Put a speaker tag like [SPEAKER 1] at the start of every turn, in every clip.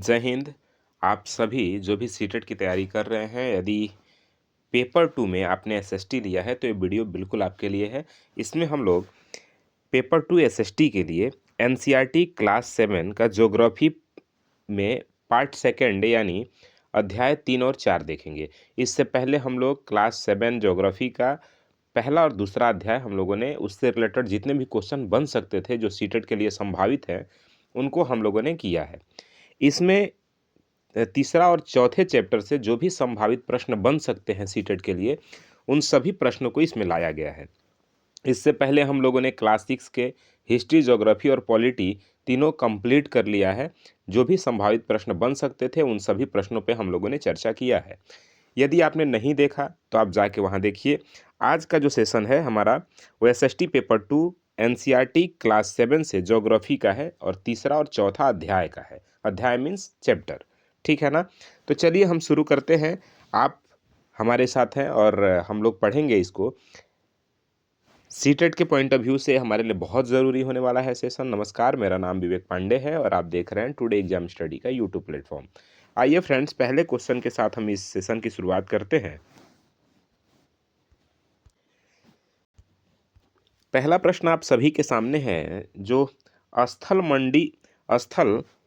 [SPEAKER 1] जय हिंद। आप सभी जो भी सीटेट की तैयारी कर रहे हैं, यदि पेपर 2 में आपने एसएसटी लिया है, तो ये वीडियो बिल्कुल आपके लिए है। इसमें हम लोग पेपर 2 एसएसटी के लिए एनसीईआरटी क्लास 7 का ज्योग्राफी में पार्ट सेकंड यानी अध्याय 3 और 4 देखेंगे। इससे पहले हम लोग क्लास 7 ज्योग्राफी का पहला और दूसरा अध्याय हम लोगों ने उससे रिलेटेड जितने भी क्वेश्चन बन सकते थे जो सीटेट के लिए संभावित हैं, उनको हम लोगों ने किया है। इसमें तीसरा और चौथे चैप्टर से जो भी संभावित प्रश्न बन सकते हैं सीटेट के लिए, उन सभी प्रश्नों को इसमें लाया गया है। इससे पहले हम लोगों ने क्लास 6 के हिस्ट्री, ज्योग्राफी और पॉलिटी तीनों कंप्लीट कर लिया है। जो भी संभावित प्रश्न बन सकते थे, उन सभी प्रश्नों पे हम लोगों ने चर्चा किया है। यदि आपने नहीं देखा तो आप जाके वहाँ देखिए। आज का जो सेशन है हमारा, वो एसएसटी पेपर 2 एनसीईआरटी क्लास 7 से ज्योग्राफी का है और तीसरा और चौथा अध्याय का है। अध्याय मीन्स चैप्टर, ठीक है ना। तो चलिए हम शुरू करते हैं। आप हमारे साथ हैं और हम लोग पढ़ेंगे इसको। सीटेट के पॉइंट ऑफ व्यू से हमारे लिए बहुत ज़रूरी होने वाला है सेशन। नमस्कार, मेरा नाम विवेक पांडे है और आप देख रहे हैं टुडे एग्जाम स्टडी का यूट्यूब प्लेटफॉर्म। आइए फ्रेंड्स, पहले क्वेश्चन के साथ हम इस सेशन की शुरुआत करते हैं। पहला प्रश्न आप सभी के सामने है, जो स्थल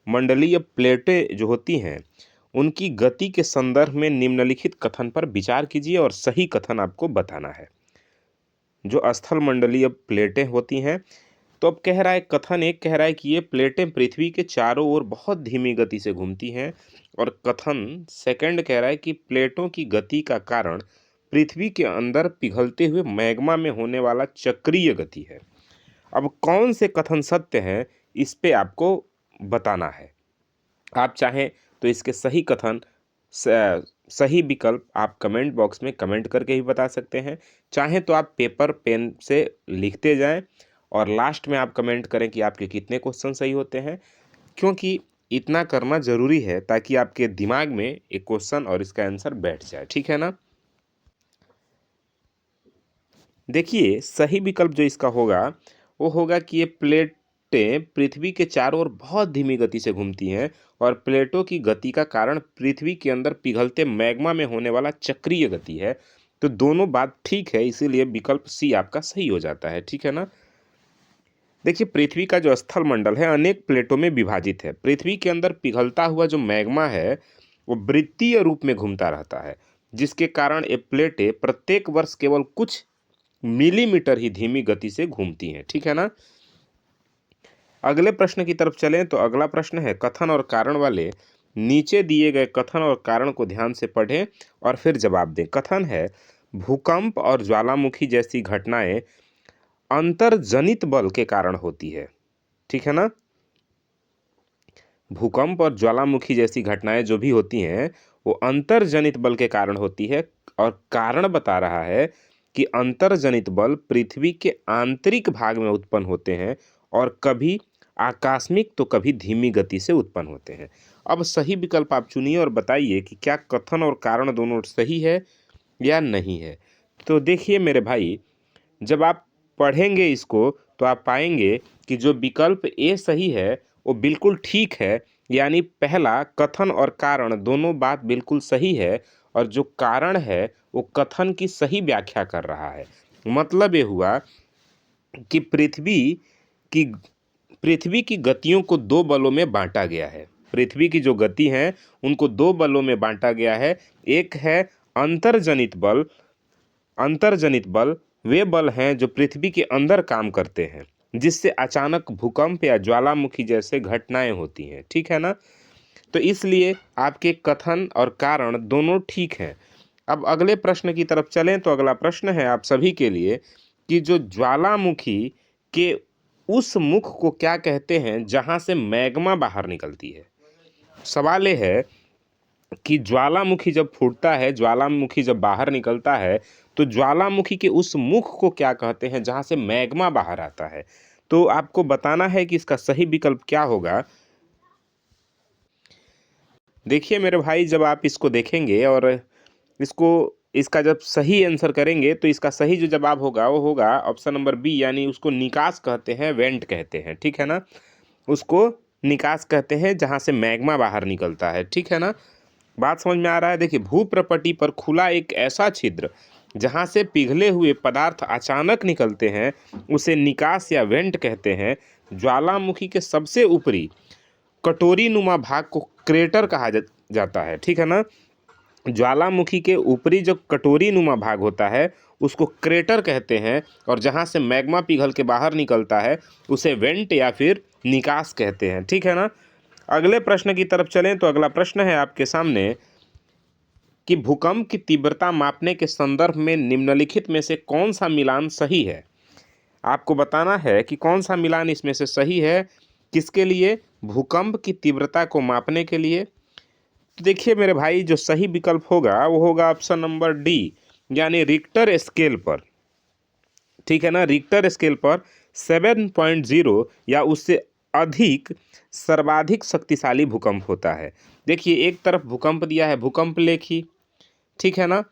[SPEAKER 1] मंडलीय प्लेटें जो होती हैं, उनकी गति के संदर्भ में निम्नलिखित कथन पर विचार कीजिए और सही कथन आपको बताना है। जो स्थल मंडलीय प्लेटें होती हैं, तो अब कह रहा है, कथन एक कह रहा है कि ये प्लेटें पृथ्वी के चारों ओर बहुत धीमी गति से घूमती हैं, और कथन सेकंड कह रहा है कि प्लेटों की गति का कारण पृथ्वी के अंदर पिघलते हुए मैग्मा में होने वाला चक्रीय गति है। अब कौन से कथन सत्य हैं, इस पे आपको बताना है। आप चाहें तो इसके सही कथन, सही विकल्प आप कमेंट बॉक्स में कमेंट करके ही बता सकते हैं। चाहें तो आप पेपर पेन से लिखते जाएं और लास्ट में आप कमेंट करें कि आपके कितने क्वेश्चन सही होते हैं, क्योंकि इतना करना ज़रूरी है ताकि आपके दिमाग में एक क्वेश्चन और इसका आंसर बैठ जाए, ठीक है ना। देखिए, सही विकल्प जो इसका होगा वो होगा कि ये प्लेटें पृथ्वी के चारों ओर बहुत धीमी गति से घूमती हैं और प्लेटों की गति का कारण पृथ्वी के अंदर पिघलते मैग्मा में होने वाला चक्रीय गति है। तो दोनों बात ठीक है, इसीलिए विकल्प सी आपका सही हो जाता है, ठीक है ना। देखिए, पृथ्वी का जो स्थल मंडल है अनेक प्लेटों में विभाजित है। पृथ्वी के अंदर पिघलता हुआ जो मैग्मा है वो वृत्तीय रूप में घूमता रहता है, जिसके कारण ये प्लेटें प्रत्येक वर्ष केवल कुछ मिलीमीटर ही धीमी गति से घूमती हैं, ठीक है ना। अगले प्रश्न की तरफ चलें तो अगला प्रश्न है, कथन और कारण वाले नीचे दिए गए कथन और कारण को ध्यान से पढ़ें और फिर जवाब दें। कथन है, भूकंप और ज्वालामुखी जैसी घटनाएं अंतर्जनित बल के कारण होती है, ठीक है ना। भूकंप और ज्वालामुखी जैसी घटनाएं जो भी होती हैं वो अंतर्जनित बल के कारण होती है, और कारण बता रहा है कि अंतर्जनित बल पृथ्वी के आंतरिक भाग में उत्पन्न होते हैं और कभी आकस्मिक तो कभी धीमी गति से उत्पन्न होते हैं। अब सही विकल्प आप चुनिए और बताइए कि क्या कथन और कारण दोनों सही है या नहीं है। तो देखिए मेरे भाई, जब आप पढ़ेंगे इसको तो आप पाएंगे कि जो विकल्प ए सही है वो बिल्कुल ठीक है, यानी पहला कथन और कारण दोनों बात बिल्कुल सही है, और जो कारण है वो कथन की सही व्याख्या कर रहा है। मतलब ये हुआ कि की पृथ्वी की गतियों को दो बलों में बांटा गया है। पृथ्वी की जो गति है उनको दो बलों में बांटा गया है। एक है अंतर्जनित बल वे बल हैं जो पृथ्वी के अंदर काम करते हैं, जिससे अचानक भूकंप या ज्वालामुखी जैसे घटनाएं होती हैं, ठीक है ना। तो इसलिए आपके कथन और कारण दोनों ठीक हैं। अब अगले प्रश्न की तरफ चलें तो अगला प्रश्न है आप सभी के लिए कि जो ज्वालामुखी के उस मुख को क्या कहते हैं जहां से मैग्मा बाहर निकलती है। सवाल ये है कि ज्वालामुखी जब फूटता है, ज्वालामुखी जब बाहर निकलता है, तो ज्वालामुखी के उस मुख को क्या कहते हैं जहां से मैग्मा बाहर आता है। तो आपको बताना है कि इसका सही विकल्प क्या होगा। देखिए मेरे भाई, जब आप इसको देखेंगे और इसका जब सही आंसर करेंगे तो इसका सही जो जवाब होगा वो होगा ऑप्शन नंबर बी, यानी उसको निकास कहते हैं, वेंट कहते हैं, ठीक है ना। उसको निकास कहते हैं जहाँ से मैग्मा बाहर निकलता है, ठीक है ना। बात समझ में आ रहा है। देखिए, भूप्रपटि पर खुला एक ऐसा छिद्र जहाँ से पिघले हुए पदार्थ अचानक निकलते हैं उसे निकास या वेंट कहते हैं। ज्वालामुखी के सबसे ऊपरी कटोरी नुमा भाग को क्रेटर कहा जाता है, ठीक है ना। ज्वालामुखी के ऊपरी जो कटोरी नुमा भाग होता है उसको क्रेटर कहते हैं, और जहाँ से मैग्मा पिघल के बाहर निकलता है उसे वेंट या फिर निकास कहते हैं, ठीक है ना। अगले प्रश्न की तरफ चलें तो अगला प्रश्न है आपके सामने कि भूकंप की तीव्रता मापने के संदर्भ में निम्नलिखित में से कौन सा मिलान सही है। आपको बताना है कि कौन सा मिलान इसमें से सही है, किसके लिए, भूकंप की तीव्रता को मापने के लिए। तो देखिए मेरे भाई, जो सही विकल्प होगा वो होगा ऑप्शन नंबर डी, यानी रिक्टर स्केल पर, ठीक है ना। रिक्टर स्केल पर 7.0 या उससे अधिक सर्वाधिक शक्तिशाली भूकंप होता है। देखिए, एक तरफ भूकंप दिया है भूकंप लेखी, ठीक है ना।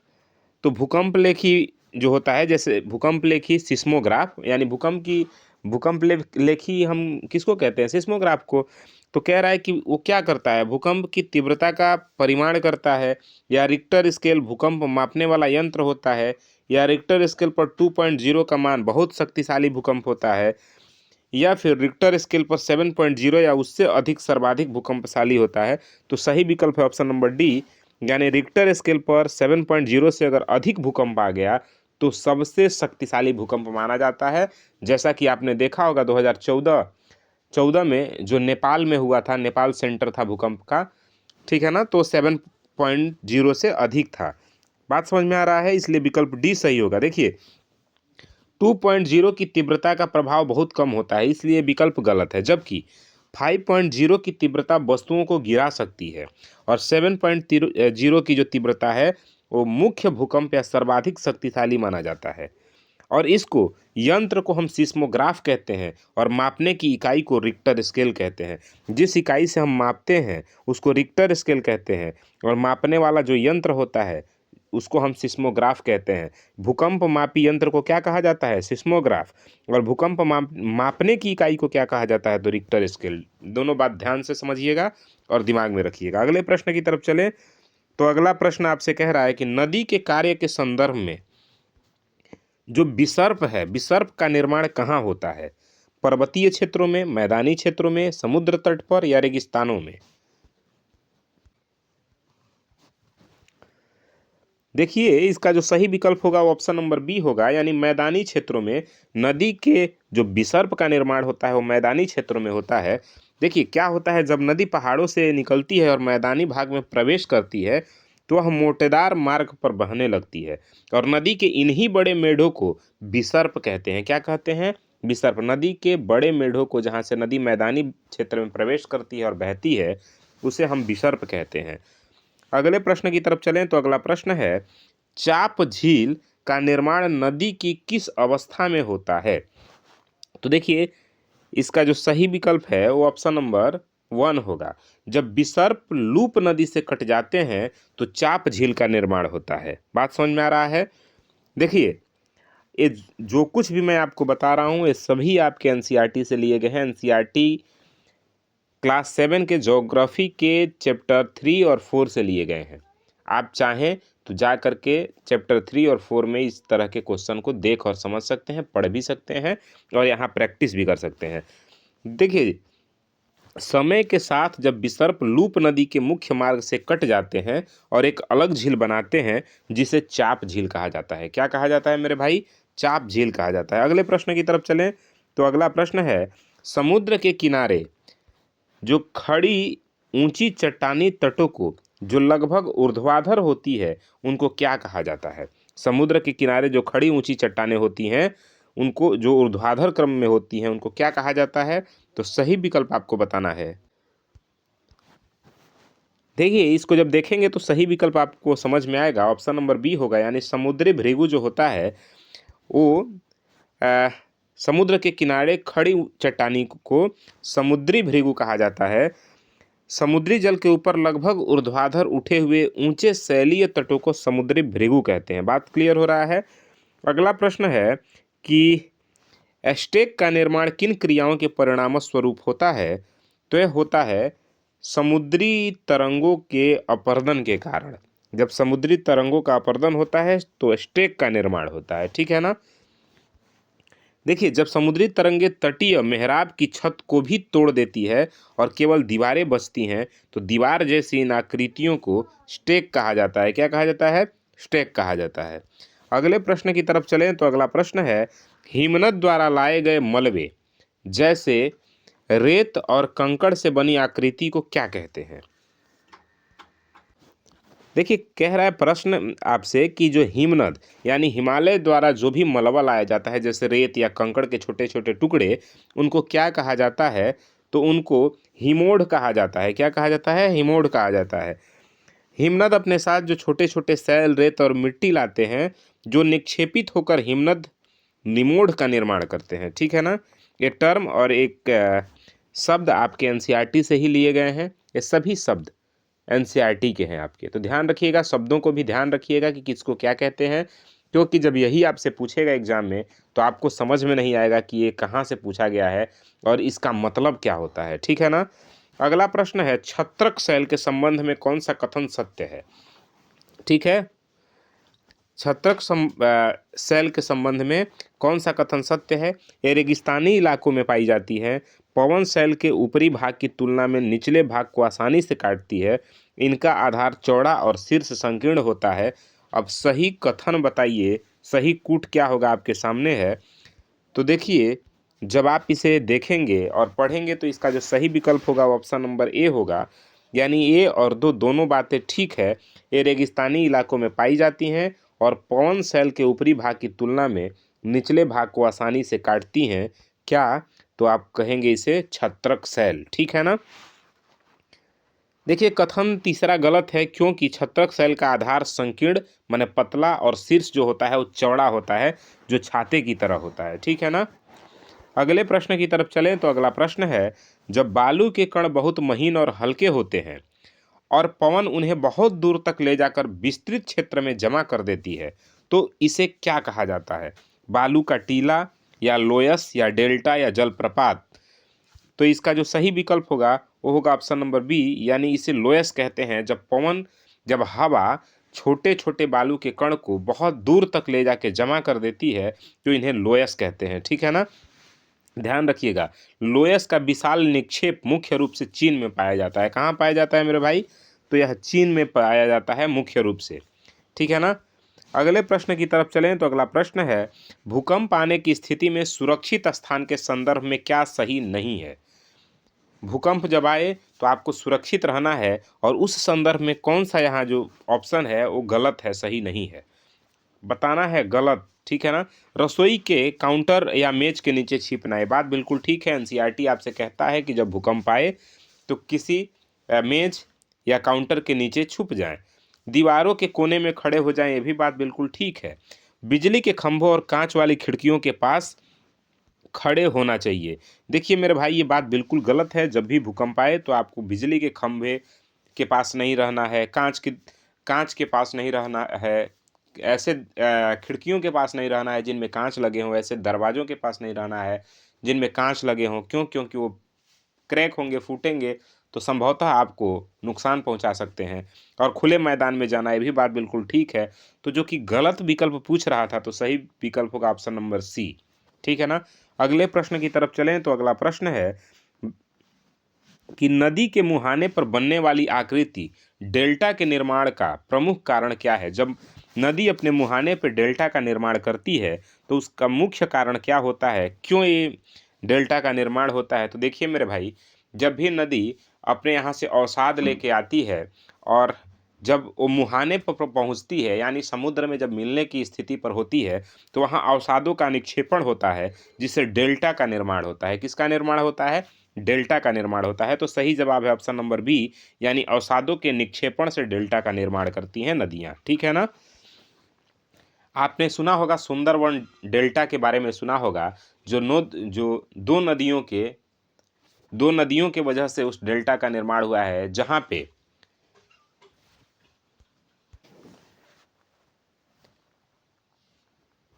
[SPEAKER 1] तो भूकंप लेखी जो होता है, जैसे भूकंप लेखी सिस्मोग्राफ, यानी भूकंप लेखी हम किसको कहते हैं, सिस्मोग्राफ को। तो कह रहा है कि वो क्या करता है, भूकंप की तीव्रता का परिमाण करता है, या रिक्टर स्केल भूकंप मापने वाला यंत्र होता है, या रिक्टर स्केल पर 2.0 का मान बहुत शक्तिशाली भूकंप होता है, या फिर रिक्टर स्केल पर 7.0 या उससे अधिक सर्वाधिक भूकंपशाली होता है। तो सही विकल्प है ऑप्शन नंबर डी, यानी रिक्टर स्केल पर 7.0 से अगर अधिक भूकंप आ गया तो सबसे शक्तिशाली भूकंप माना जाता है। जैसा कि आपने देखा होगा 2014 में जो नेपाल में हुआ था, नेपाल सेंटर था भूकंप का, ठीक है ना। तो 7.0 से अधिक था। बात समझ में आ रहा है, इसलिए विकल्प डी सही होगा। देखिए, 2.0 की तीव्रता का प्रभाव बहुत कम होता है, इसलिए विकल्प गलत है। जबकि 5.0 की तीव्रता वस्तुओं को गिरा सकती है, और 7.0 की जो तीव्रता है वो मुख्य भूकंप या सर्वाधिक शक्तिशाली माना जाता है। और इसको यंत्र को हम सिस्मोग्राफ कहते हैं, और मापने की इकाई को रिक्टर स्केल कहते हैं। जिस इकाई से हम मापते हैं उसको रिक्टर स्केल कहते हैं, और मापने वाला जो यंत्र होता है उसको हम सिस्मोग्राफ कहते हैं। भूकंप मापी यंत्र को क्या कहा जाता है, सिस्मोग्राफ, और भूकंप मापने की इकाई को क्या कहा जाता है, तो रिक्टर स्केल। दोनों बात ध्यान से समझिएगा और दिमाग में रखिएगा। अगले प्रश्न की तरफ चलें तो अगला प्रश्न आपसे कह रहा है कि नदी के कार्य के संदर्भ में जो विसर्प है, विसर्प का निर्माण कहाँ होता है, पर्वतीय क्षेत्रों में, मैदानी क्षेत्रों में, समुद्र तट पर, या रेगिस्तानों में। देखिए, इसका जो सही विकल्प होगा वो ऑप्शन नंबर बी होगा, यानी मैदानी क्षेत्रों में नदी के जो विसर्प का निर्माण होता है वो मैदानी क्षेत्रों में होता है। देखिए, क्या होता है, जब नदी पहाड़ों से निकलती है और मैदानी भाग में प्रवेश करती है तो वह मोटेदार मार्ग पर बहने लगती है, और नदी के इन्हीं बड़े मेढ़ों को विसर्प कहते हैं। क्या कहते हैं, विसर्प। नदी के बड़े मेढ़ों को, जहाँ से नदी मैदानी क्षेत्र में प्रवेश करती है और बहती है, उसे हम विसर्प कहते हैं। अगले प्रश्न की तरफ चलें तो अगला प्रश्न है, चाप झील का निर्माण नदी की किस अवस्था में होता है। तो देखिए, इसका जो सही विकल्प है वो ऑप्शन नंबर 1 होगा। जब विसर्प लूप नदी से कट जाते हैं तो चाप झील का निर्माण होता है। बात समझ में आ रहा है। देखिए, ये जो कुछ भी मैं आपको बता रहा हूँ ये सभी आपके एनसीईआरटी से लिए गए हैं। एनसीईआरटी क्लास 7 के ज्योग्राफी के चैप्टर 3 और 4 से लिए गए हैं। आप चाहें तो जा करके चैप्टर 3 और 4 में इस तरह के क्वेश्चन को देख और समझ सकते हैं, पढ़ भी सकते हैं, और यहाँ प्रैक्टिस भी कर सकते हैं। देखिए, समय के साथ जब विसर्प लूप नदी के मुख्य मार्ग से कट जाते हैं और एक अलग झील बनाते हैं जिसे चाप झील कहा जाता है। क्या कहा जाता है मेरे भाई, चाप झील कहा जाता है। अगले प्रश्न की तरफ चलें तो अगला प्रश्न है, समुद्र के किनारे जो खड़ी ऊंची चट्टानी तटों को जो लगभग ऊर्ध्वाधर होती है उनको क्या कहा जाता है। समुद्र के किनारे जो खड़ी ऊंची चट्टानें होती हैं उनको, जो ऊर्ध्वाधर क्रम में होती हैं, उनको क्या कहा जाता है। तो सही विकल्प आपको बताना है। देखिए, इसको जब देखेंगे तो सही विकल्प आपको समझ में आएगा, ऑप्शन नंबर बी होगा, यानी समुद्री भृगु जो होता है वो समुद्र के किनारे खड़ी चट्टानी को समुद्री भृगु कहा जाता है। समुद्री जल के ऊपर लगभग ऊर्ध्वाधर उठे हुए ऊंचे शैलीय तटों को समुद्री भृगु कहते हैं। बात क्लियर हो रहा है। अगला प्रश्न है कि एस्टेक का निर्माण किन क्रियाओं के परिणाम स्वरूप होता है। तो यह होता है समुद्री तरंगों के अपरदन के कारण। जब समुद्री तरंगों का अपरदन होता है तो स्टेक का निर्माण होता है, ठीक है ना। देखिए, जब समुद्री तरंगे तटीय मेहराब की छत को भी तोड़ देती है और केवल दीवारें बचती हैं, तो दीवार जैसी इन आकृतियों को स्टेक कहा जाता है। क्या कहा जाता है? स्टेक कहा जाता है। अगले प्रश्न की तरफ चलें तो अगला प्रश्न है, हिमनद द्वारा लाए गए मलबे जैसे रेत और कंकड़ से बनी आकृति को क्या कहते हैं? देखिए, कह रहा है प्रश्न आपसे कि जो हिमनद यानी हिमालय द्वारा जो भी मलबा लाया जाता है, जैसे रेत या कंकड़ के छोटे छोटे टुकड़े, उनको क्या कहा जाता है? तो उनको हिमोड़ कहा जाता है। क्या कहा जाता है? हिमोड़ कहा जाता है। हिमनद अपने साथ जो छोटे छोटे सैल, रेत और मिट्टी लाते हैं, जो निक्षेपित होकर हिमनद निमोड़ का निर्माण करते हैं, ठीक है ना। ये टर्म और एक शब्द आपके एनसीईआरटी से ही लिए गए हैं। ये सभी शब्द एनसीईआरटी के हैं आपके, तो ध्यान रखिएगा, शब्दों को भी ध्यान रखिएगा कि किसको क्या कहते हैं, क्योंकि जब यही आपसे पूछेगा एग्जाम में तो आपको समझ में नहीं आएगा कि ये कहाँ से पूछा गया है और इसका मतलब क्या होता है, ठीक है ना। अगला प्रश्न है, छत्रक शैल के संबंध में कौन सा कथन सत्य है? ठीक है, शैल के संबंध में कौन सा कथन सत्य है? ये रेगिस्तानी इलाकों में पाई जाती है। पवन शैल के ऊपरी भाग की तुलना में निचले भाग को आसानी से काटती है। इनका आधार चौड़ा और शीर्ष संकीर्ण होता है। अब सही कथन बताइए, सही कूट क्या होगा आपके सामने है। तो देखिए, जब आप इसे देखेंगे और पढ़ेंगे तो इसका जो सही विकल्प होगा वो ऑप्शन नंबर ए होगा। यानी ए और दो दोनों बातें ठीक है। ये रेगिस्तानी इलाकों में पाई जाती हैं और पवन शैल के ऊपरी भाग की तुलना में निचले भाग को आसानी से काटती हैं। क्या? तो आप कहेंगे इसे छत्रक शैल, ठीक है ना। देखिए, कथन तीसरा गलत है, क्योंकि छत्रक शैल का आधार संकीर्ण माने पतला और शीर्ष जो होता है वो चौड़ा होता है, जो छाते की तरह होता है, ठीक है ना। अगले प्रश्न की तरफ चलें तो अगला प्रश्न है, जब बालू के कण बहुत महीन और हल्के होते हैं और पवन उन्हें बहुत दूर तक ले जाकर विस्तृत क्षेत्र में जमा कर देती है, तो इसे क्या कहा जाता है? बालू का टीला या लोयस या डेल्टा या जलप्रपात? तो इसका जो सही विकल्प होगा वो होगा ऑप्शन नंबर बी, यानी इसे लोयस कहते हैं। जब हवा छोटे छोटे बालू के कण को बहुत दूर तक ले जाके जमा कर देती है तो इन्हें लोयस कहते हैं, ठीक है ना। ध्यान रखिएगा, लोयस का विशाल निक्षेप मुख्य रूप से चीन में पाया जाता है। कहाँ पाया जाता है मेरे भाई? तो यह चीन में पाया जाता है मुख्य रूप से, ठीक है ना। अगले प्रश्न की तरफ चलें तो अगला प्रश्न है, भूकंप आने की स्थिति में सुरक्षित स्थान के संदर्भ में क्या सही नहीं है? भूकंप जब आए तो आपको सुरक्षित रहना है और उस संदर्भ में कौन सा यहाँ जो ऑप्शन है वो गलत है, सही नहीं है, बताना है गलत, ठीक है ना। रसोई के काउंटर या मेज के नीचे छिपना, है बात बिल्कुल ठीक है। एनसीईआरटी आपसे कहता है कि जब भूकंप आए तो किसी मेज या काउंटर के नीचे छुप जाएं, दीवारों के कोने में खड़े हो जाएं, ये भी बात बिल्कुल ठीक है। बिजली के खंभों और कांच वाली खिड़कियों के पास खड़े होना चाहिए। देखिए मेरे भाई, ये बात बिल्कुल गलत है। जब भी भूकंप आए तो आपको बिजली के खंभे के पास नहीं रहना है, कांच के पास नहीं रहना है, ऐसे खिड़कियों के पास नहीं रहना है जिनमें कांच लगे हों, ऐसे दरवाज़ों के पास नहीं रहना है जिनमें कांच लगे हों। क्यों? क्योंकि वो क्रैक होंगे, फूटेंगे तो संभवतः आपको नुकसान पहुंचा सकते हैं। और खुले मैदान में जाना, ये भी बात बिल्कुल ठीक है। तो जो कि गलत विकल्प पूछ रहा था, तो सही विकल्प होगा ऑप्शन नंबर सी, ठीक है ना। अगले प्रश्न की तरफ चलें तो अगला प्रश्न है कि नदी के मुहाने पर बनने वाली आकृति डेल्टा के निर्माण का प्रमुख कारण क्या है? जब नदी अपने मुहाने पर डेल्टा का निर्माण करती है तो उसका मुख्य कारण क्या होता है? क्यों ये डेल्टा का निर्माण होता है? तो देखिए मेरे भाई, जब भी नदी अपने यहाँ से अवसाद लेके आती है और जब वो मुहाने पर पहुँचती है, यानी समुद्र में जब मिलने की स्थिति पर होती है, तो वहाँ अवसादों का निक्षेपण होता है, जिससे डेल्टा का निर्माण होता है। किसका निर्माण होता है? डेल्टा का निर्माण होता है। तो सही जवाब है ऑप्शन नंबर बी, यानी अवसादों के निक्षेपण से डेल्टा का निर्माण करती हैं नदियाँ, ठीक है ना। आपने सुना होगा सुंदरवन डेल्टा के बारे में सुना होगा, जो दो नदियों के वजह से उस डेल्टा का निर्माण हुआ है,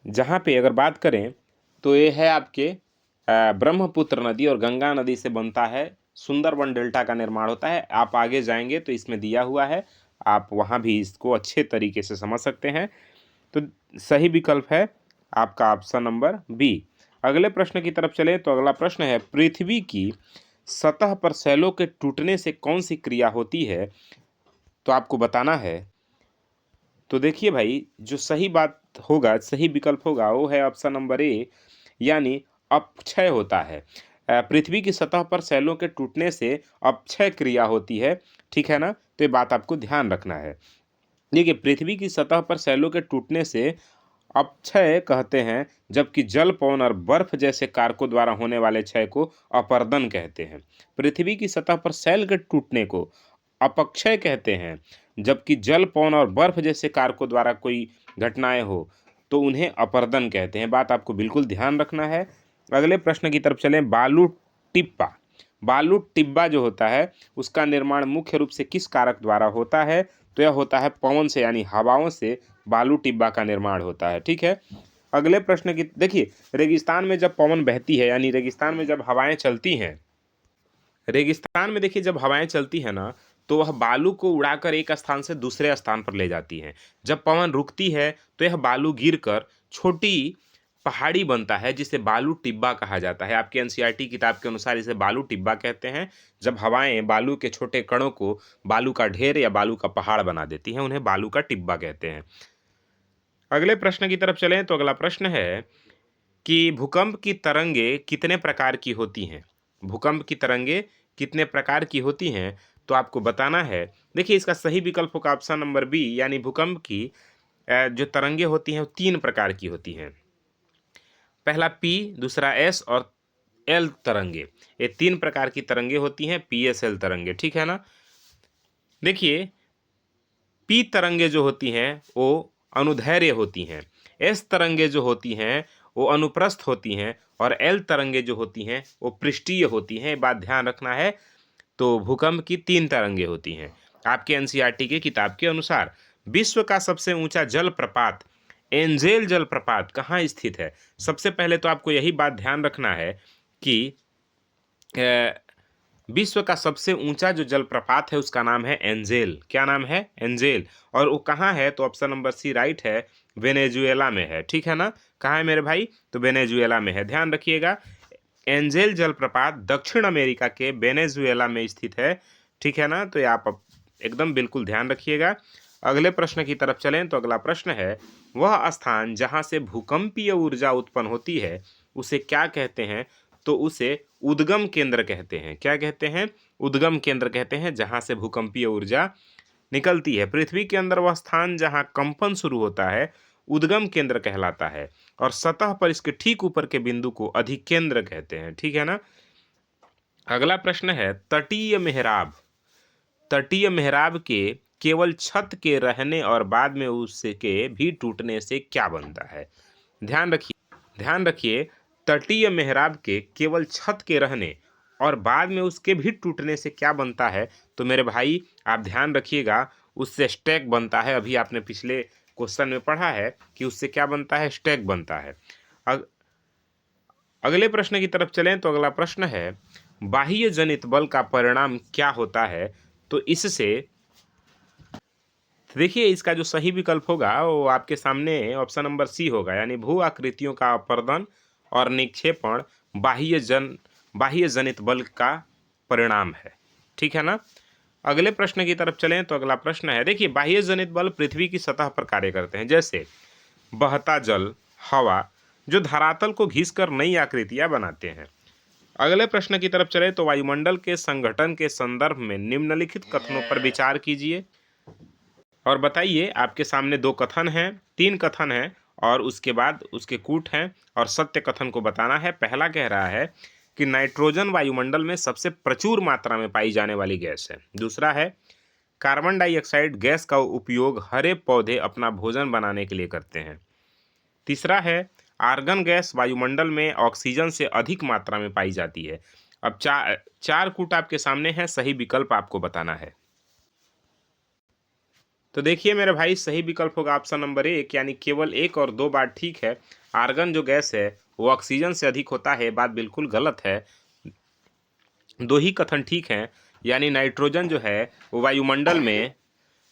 [SPEAKER 1] जहाँ पे अगर बात करें तो ये है आपके ब्रह्मपुत्र नदी और गंगा नदी से बनता है सुंदरबन डेल्टा का निर्माण होता है। आप आगे जाएंगे तो इसमें दिया हुआ है, आप वहाँ भी इसको अच्छे तरीके से समझ सकते हैं। तो सही विकल्प है आपका ऑप्शन नंबर बी। अगले प्रश्न की तरफ चले तो अगला प्रश्न है, पृथ्वी की सतह पर सैलों के टूटने से कौन सी क्रिया होती है, तो आपको बताना है। तो देखिए भाई, जो सही बात होगा, सही विकल्प होगा, वो है ऑप्शन नंबर ए, यानी अपक्षय होता है। पृथ्वी की सतह पर सैलों के टूटने से अपक्षय क्रिया होती है, ठीक है ना। तो ये बात आपको ध्यान रखना है। देखिए, पृथ्वी की सतह पर सैलों के टूटने से अपक्षय कहते हैं, जबकि जल, पवन और बर्फ जैसे कारकों द्वारा होने वाले क्षय को अपरदन कहते हैं। पृथ्वी की सतह पर सैल के टूटने को अपक्षय कहते हैं, जबकि जल, पवन और बर्फ जैसे कारकों द्वारा कोई घटनाएं हो तो उन्हें अपरदन कहते हैं। बात आपको बिल्कुल ध्यान रखना है। अगले प्रश्न की तरफ चलें। बालू टिप्पा, बालू टिब्बा जो होता है उसका निर्माण मुख्य रूप से किस कारक द्वारा होता है, तो यह होता है पवन से, यानी हवाओं से बालू टिब्बा का निर्माण होता है, ठीक है। अगले प्रश्न की देखिए, रेगिस्तान में जब पवन बहती है, यानी रेगिस्तान में जब हवाएं चलती हैं, रेगिस्तान में देखिए जब हवाएं चलती हैं ना, तो वह बालू को उड़ाकर एक स्थान से दूसरे स्थान पर ले जाती हैं। जब पवन रुकती है तो यह बालू गिरकर छोटी पहाड़ी बनता है, जिसे बालू टिब्बा कहा जाता है। आपके एनसीईआरटी किताब के अनुसार इसे बालू टिब्बा कहते हैं। जब हवाएं बालू के छोटे कणों को बालू का ढेर या बालू का पहाड़ बना देती हैं, उन्हें बालू का टिब्बा कहते हैं। अगले प्रश्न की तरफ चलें तो अगला प्रश्न है कि भूकंप की तरंगे कितने प्रकार की होती हैं। भूकंप की तरंगे कितने प्रकार की होती हैं, तो आपको बताना है। देखिए, इसका सही विकल्प होगा ऑप्शन नंबर बी, यानी भूकंप की जो तरंगे होती हैं वो 3 प्रकार की होती हैं। पहला पी, दूसरा एस और एल तरंगे। ये 3 प्रकार की तरंगे होती हैं, पी एस एल तरंगे, ठीक है ना। देखिए, पी तरंगे जो होती हैं वो अनुदैर्घ्य होती हैं, एस तरंगे जो होती हैं वो अनुप्रस्थ होती हैं, और एल तरंगे जो होती हैं वो पृष्ठीय होती हैं। बात ध्यान रखना है। तो भूकंप की 3 तरंगे होती हैं आपके एनसीईआरटी के किताब के अनुसार। विश्व का सबसे ऊंचा जलप्रपात एंजेल जलप्रपात कहाँ स्थित है। सबसे पहले तो आपको यही बात ध्यान रखना है कि विश्व का सबसे ऊंचा जो जलप्रपात है उसका नाम है एंजेल। क्या नाम है? एंजेल। और वो कहाँ है? तो ऑप्शन नंबर सी राइट है, वेनेजुएला में है, ठीक है ना। कहाँ है मेरे भाई? तो वेनेजुएला में है, ध्यान रखिएगा। एंजेल जलप्रपात दक्षिण अमेरिका के वेनेजुएला में स्थित है, ठीक है ना। तो ये आप एकदम बिल्कुल ध्यान रखिएगा। अगले प्रश्न की तरफ चलें तो अगला प्रश्न है, वह स्थान जहाँ से भूकंपीय ऊर्जा उत्पन्न होती है उसे क्या कहते हैं? तो उसे उद्गम केंद्र कहते हैं। क्या कहते हैं? उद्गम केंद्र कहते हैं, जहाँ से भूकंपीय ऊर्जा निकलती है। पृथ्वी के अंदर वह स्थान जहाँ कंपन शुरू होता है उद्गम केंद्र कहलाता है, और सतह पर इसके ठीक ऊपर के बिंदु को अधिकेंद्र कहते हैं, ठीक है ना। अगला प्रश्न है, तटीय मेहराब। तटीय मेहराब के केवल छत के रहने और बाद में उसके भी टूटने से क्या बनता है? ध्यान रखिए, तटीय मेहराब के केवल छत के रहने और बाद में उसके भी टूटने से क्या बनता है? तो मेरे भाई आप ध्यान रखिएगा, उससे स्टैक बनता है। अभी आपने पिछले क्वेश्चन में पढ़ा है कि उससे क्या बनता है? स्टैक बनता है। अगले प्रश्न की तरफ चलें तो अगला प्रश्न है, बाह्य जनित बल का परिणाम क्या होता है? तो इससे देखिए, इसका जो सही विकल्प होगा वो आपके सामने ऑप्शन नंबर सी होगा, यानी भू आकृतियों का अपरदन और निक्षेपण बाह्य जनित बल का परिणाम है, ठीक है ना। अगले प्रश्न की तरफ चलें तो अगला प्रश्न है, देखिए, बाह्य जनित बल पृथ्वी की सतह पर कार्य करते हैं, जैसे बहता जल, हवा, जो धरातल को घिसकर नई आकृतियां बनाते हैं। अगले प्रश्न की तरफ चले तो वायुमंडल के संगठन के संदर्भ में निम्नलिखित कथनों पर विचार कीजिए और बताइए। आपके सामने 2 कथन हैं, 3 कथन हैं और उसके बाद उसके कूट हैं, और सत्य कथन को बताना है। पहला कह रहा है कि नाइट्रोजन वायुमंडल में सबसे प्रचुर मात्रा में पाई जाने वाली गैस है। दूसरा है, कार्बन डाइऑक्साइड गैस का उपयोग हरे पौधे अपना भोजन बनाने के लिए करते हैं। तीसरा है, आर्गन गैस वायुमंडल में ऑक्सीजन से अधिक मात्रा में पाई जाती है। अब चार कूट आपके सामने हैं, सही विकल्प आपको बताना है। तो देखिए मेरे भाई, सही विकल्प होगा ऑप्शन नंबर 1, यानी केवल 1 और 2 बार ठीक है। आर्गन जो गैस है वो ऑक्सीजन से अधिक होता है, बात बिल्कुल गलत है। दो ही कथन ठीक हैं, यानी नाइट्रोजन जो है वो वायुमंडल में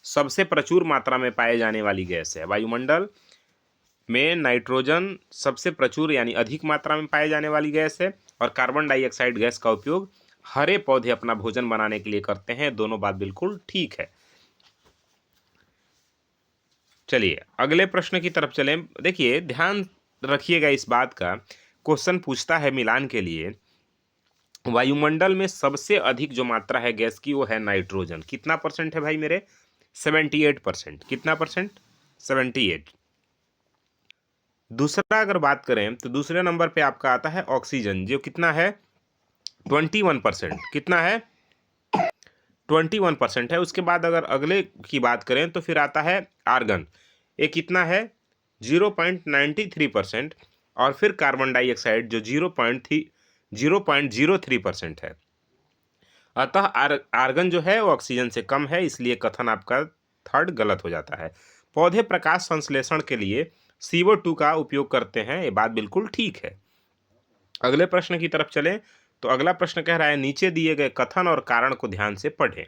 [SPEAKER 1] सबसे प्रचुर मात्रा में पाए जाने वाली गैस है। वायुमंडल में नाइट्रोजन सबसे प्रचुर यानी अधिक मात्रा में पाए जाने वाली गैस है, और कार्बन डाइऑक्साइड गैस का उपयोग हरे पौधे अपना भोजन बनाने के लिए करते हैं। दोनों बात बिल्कुल ठीक है। चलिए अगले प्रश्न की तरफ चलें। देखिए ध्यान रखिएगा इस बात का, क्वेश्चन पूछता है मिलान के लिए, वायुमंडल में सबसे अधिक जो मात्रा है गैस की वो है नाइट्रोजन। कितना परसेंट है भाई मेरे? 78%। कितना परसेंट? 78। दूसरा अगर बात करें तो दूसरे नंबर पे आपका आता है ऑक्सीजन, जो कितना है? 21%। कितना है? 21% है। उसके बाद अगर अगले की बात करें तो फिर आता है आर्गन, ये कितना है? 0.93%। और फिर कार्बन डाइऑक्साइड जो 0.03% है। अतः आर्गन जो है वो ऑक्सीजन से कम है, इसलिए कथन आपका थर्ड गलत हो जाता है। पौधे प्रकाश संश्लेषण के लिए CO2 का उपयोग करते हैं, ये बात बिल्कुल ठीक है। अगले प्रश्न की तरफ चलें तो अगला प्रश्न कह रहा है, नीचे दिए गए कथन और कारण को ध्यान से पढ़ें।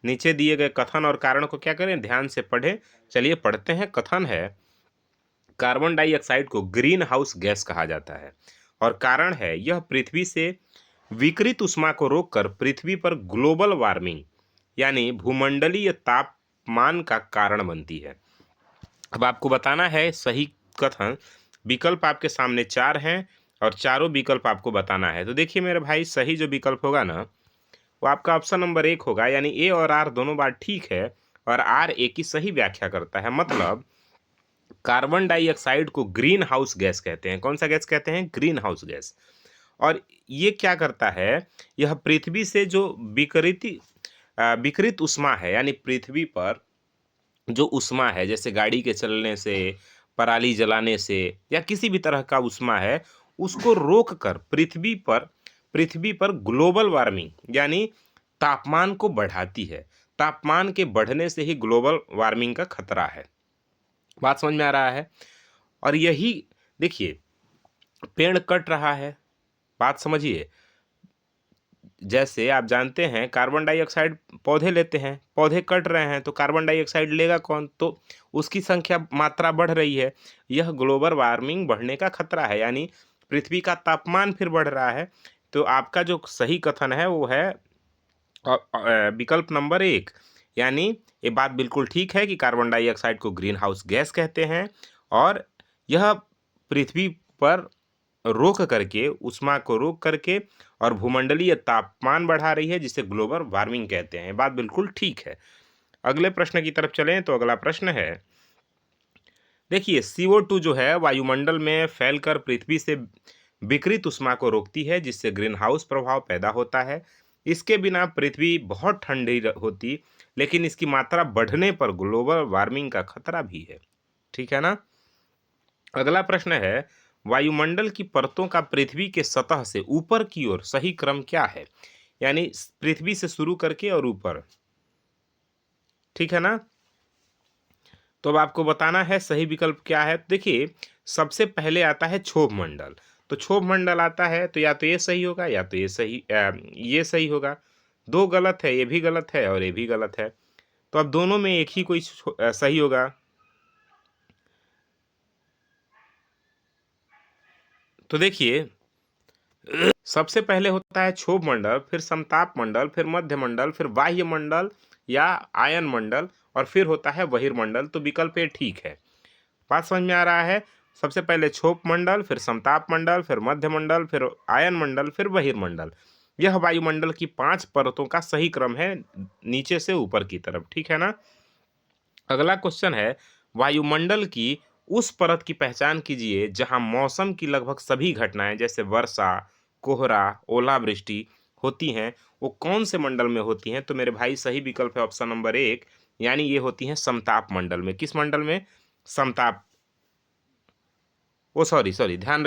[SPEAKER 1] नीचे दिए गए कथन और कारण को क्या करें? ध्यान से पढ़ें। चलिए पढ़ते हैं। कथन है, कार्बन डाइऑक्साइड को ग्रीन हाउस गैस कहा जाता है, और कारण है यह पृथ्वी से विकिरित ऊष्मा को रोककर पृथ्वी पर ग्लोबल वार्मिंग यानी भूमंडलीय तापमान का कारण बनती है। अब आपको बताना है सही कथन। विकल्प आपके सामने 4 हैं और चारों विकल्प आपको बताना है। तो देखिए मेरे भाई, सही जो विकल्प होगा ना वो आपका ऑप्शन नंबर 1 होगा, यानी ए और आर दोनों बात ठीक है, और आर ए की सही व्याख्या करता है। मतलब कार्बन डाइऑक्साइड को ग्रीन हाउस गैस कहते हैं। कौन सा गैस कहते हैं? Green house gas. और ये क्या करता है? यह पृथ्वी से जो विकिरित ऊष्मा है, यानी पृथ्वी पर जो ऊष्मा है, जैसे गाड़ी के चलने से, पराली जलाने से, या किसी भी तरह का ऊष्मा है, उसको रोक कर पृथ्वी पर ग्लोबल वार्मिंग यानी तापमान को बढ़ाती है। तापमान के बढ़ने से ही ग्लोबल वार्मिंग का खतरा है। बात समझ में आ रहा है? और यही देखिए, पेड़ कट रहा है, बात समझिए। जैसे आप जानते हैं कार्बन डाइऑक्साइड पौधे लेते हैं, पौधे कट रहे हैं तो कार्बन डाइऑक्साइड लेगा कौन? तो उसकी संख्या मात्रा बढ़ रही है। यह ग्लोबल वार्मिंग बढ़ने का खतरा है, यानी पृथ्वी का तापमान फिर बढ़ रहा है। तो आपका जो सही कथन है वो है विकल्प नंबर 1। यानी ये बात बिल्कुल ठीक है कि कार्बन डाइऑक्साइड को ग्रीन हाउस गैस कहते हैं, और यह पृथ्वी पर रोक करके, ऊष्मा को रोक करके और भूमंडलीय तापमान बढ़ा रही है, जिसे ग्लोबल वार्मिंग कहते हैं। बात बिल्कुल ठीक है। अगले प्रश्न की तरफ चलें तो अगला प्रश्न है, देखिए CO2 जो है वायुमंडल में फैलकर पृथ्वी से विकिरित ऊष्मा को रोकती है, जिससे ग्रीन हाउस प्रभाव पैदा होता है। इसके बिना पृथ्वी बहुत ठंडी होती, लेकिन इसकी मात्रा बढ़ने पर ग्लोबल वार्मिंग का खतरा भी है। ठीक है ना? अगला प्रश्न है, वायुमंडल की परतों का पृथ्वी के सतह से ऊपर की ओर सही क्रम क्या है? यानी पृथ्वी से शुरू करके और ऊपर। ठीक है ना? तो अब आपको बताना है सही विकल्प क्या है। देखिए सबसे पहले आता है क्षोभ मंडल। तो क्षोभ मंडल आता है तो या तो ये सही होगा या तो ये सही होगा। दो गलत है, ये भी गलत है और ये भी गलत है। तो अब दोनों में एक ही कोई सही होगा। तो देखिए सबसे पहले होता है क्षोभ मंडल, फिर समताप मंडल, फिर मध्य मंडल, फिर बाह्य मंडल या आयन मंडल, और फिर होता है बहिर्मंडल। तो विकल्प ए ठीक है। बात समझ में आ रहा है? सबसे पहले क्षोभ मंडल, फिर समताप मंडल, फिर मध्य मंडल, फिर आयन मंडल, फिर बहिर्मंडल। यह वायुमंडल की 5 परतों का सही क्रम है, नीचे से ऊपर की तरफ। ठीक है ना? अगला क्वेश्चन है, वायुमंडल की उस परत की पहचान कीजिए जहां मौसम की लगभग सभी घटनाएं जैसे वर्षा, कोहरा, ओलावृष्टि होती हैं। वो कौन से मंडल में होती हैं? तो मेरे भाई सही विकल्प है ऑप्शन नंबर 1, यानी ये होती हैं समताप मंडल में। किस मंडल में? समताप। ओ सॉरी सॉरी, ध्यान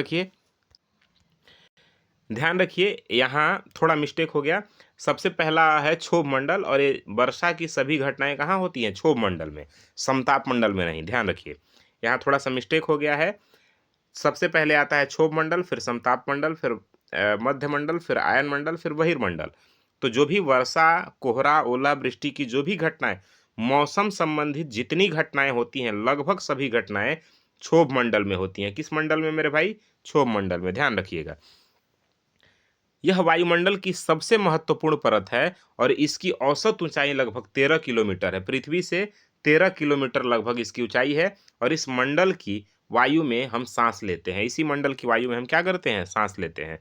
[SPEAKER 1] रखिए यहाँ थोड़ा मिस्टेक हो गया। सबसे पहला है क्षोभ मंडल, और ये वर्षा की सभी घटनाएं कहाँ होती हैं? क्षोभ मंडल में, समताप मंडल में नहीं। ध्यान रखिए, यहाँ थोड़ा सा मिस्टेक हो गया है। सबसे पहले आता है क्षोभ मंडल, फिर समताप मंडल, फिर मध्यमंडल, फिर आयनमंडल, फिर बहिर्मंडल। तो जो भी वर्षा, कोहरा, ओलावृष्टि की जो भी घटनाएं, मौसम संबंधित जितनी घटनाएं होती हैं, लगभग सभी घटनाएं क्षोभ मंडल में होती हैं। किस मंडल में मेरे भाई? क्षोभ मंडल में, ध्यान रखिएगा। यह वायुमंडल की सबसे महत्वपूर्ण परत है और इसकी औसत ऊंचाई लगभग 13 किलोमीटर है। पृथ्वी से 13 किलोमीटर लगभग इसकी ऊंचाई है और इस मंडल की वायु में हम सांस लेते हैं। इसी मंडल की वायु में हम क्या करते हैं? सांस लेते हैं।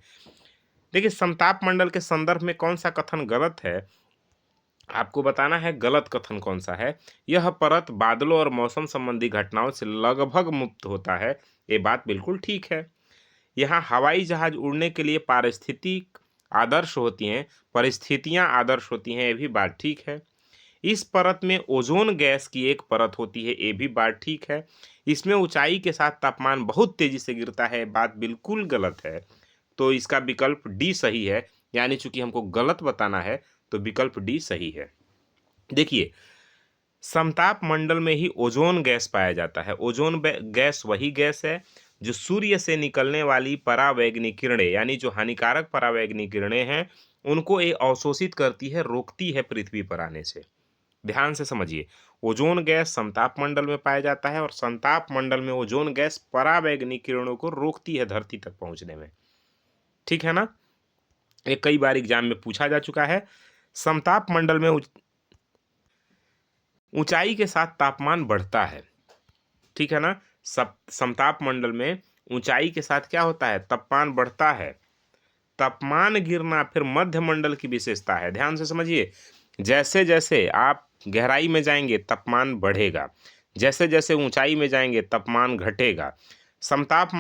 [SPEAKER 1] देखिए, समताप मंडल के संदर्भ में कौन सा कथन गलत है? आपको बताना है गलत कथन कौन सा है। यह परत बादलों और मौसम संबंधी घटनाओं से लगभग मुक्त होता है। ये बात बिल्कुल ठीक है। यहाँ हवाई जहाज उड़ने के लिए पारिस्थितिक आदर्श होती हैं, परिस्थितियां आदर्श होती हैं, ये भी बात ठीक है। इस परत में ओजोन गैस की एक परत होती है, ये भी बात ठीक है। इसमें ऊंचाई के साथ तापमान बहुत तेजी से गिरता है, बात बिल्कुल गलत है। तो इसका विकल्प डी सही है, यानी चूंकि हमको गलत बताना है तो विकल्प डी सही है। देखिए, समताप मंडल में ही ओजोन गैस पाया जाता है। ओजोन गैस वही गैस है जो सूर्य से निकलने वाली परावैंगनी किरणें, यानी जो हानिकारक परावैंगनी किरणें हैं, उनको ये अवशोषित करती है, रोकती है पृथ्वी पर आने से। ध्यान से समझिए, ओजोन गैस समताप मंडल में पाया जाता है और समताप मंडल में ओजोन गैस परावैंगनी किरणों को रोकती है धरती तक पहुंचने में। ठीक है ना? ये कई बार एग्जाम में पूछा जा चुका है। समताप मंडल में ऊंचाई के साथ तापमान बढ़ता है। ठीक है ना? सब समताप मंडल में ऊंचाई के साथ क्या होता है? तापमान बढ़ता है। तापमान गिरना फिर मध्य मंडल की विशेषता है। ध्यान से समझिए, जैसे जैसे आप गहराई में जाएंगे तापमान बढ़ेगा, जैसे जैसे ऊंचाई में जाएंगे तापमान घटेगा। समताप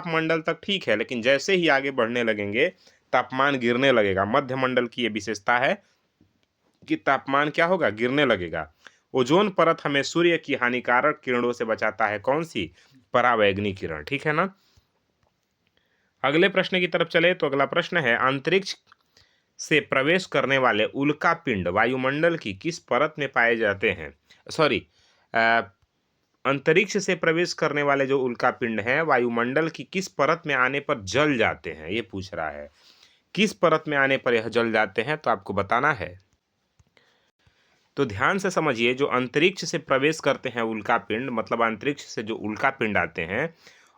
[SPEAKER 1] मंडल तक ठीक है, लेकिन जैसे ही आगे बढ़ने लगेंगे तापमान गिरने लगेगा। मध्य मंडल की ये विशेषता है कि तापमान क्या होगा? गिरने लगेगा। ओजोन परत हमें सूर्य की हानिकारक किरणों से बचाता है। कौन सी? परावैंगनी किरण। ठीक है ना? अगले प्रश्न की तरफ चले तो अगला प्रश्न है, अंतरिक्ष से प्रवेश करने वाले उल्का पिंड वायुमंडल की किस परत में पाए जाते हैं? सॉरी, अंतरिक्ष से प्रवेश करने वाले जो उल्का पिंड हैं वायुमंडल की किस परत में आने पर जल जाते हैं, ये पूछ रहा है। किस परत में आने पर यह जल जाते हैं, तो आपको बताना है। तो ध्यान से समझिए, जो अंतरिक्ष से प्रवेश करते हैं उल्का पिंड, मतलब अंतरिक्ष से जो उल्का पिंड आते हैं